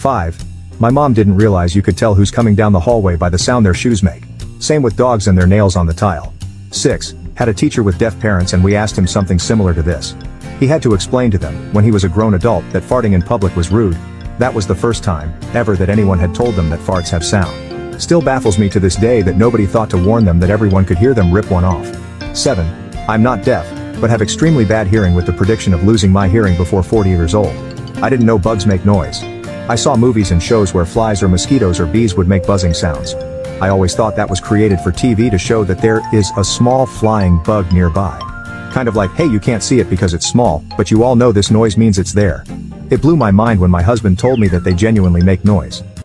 5. My mom didn't realize you could tell who's coming down the hallway by the sound their shoes make. Same with dogs and their nails on the tile. 6. Had a teacher with deaf parents and we asked him something similar to this. He had to explain to them, when he was a grown adult, that farting in public was rude. That was the first time, ever, that anyone had told them that farts have sound. Still baffles me to this day that nobody thought to warn them that everyone could hear them rip one off. 7. I'm not deaf, but have extremely bad hearing with the prediction of losing my hearing before 40 years old. I didn't know bugs make noise. I saw movies and shows where flies or mosquitoes or bees would make buzzing sounds. I always thought that was created for TV to show that there is a small flying bug nearby. Kind of like, hey, you can't see it because it's small, but you all know this noise means it's there. It blew my mind when my husband told me that they genuinely make noise.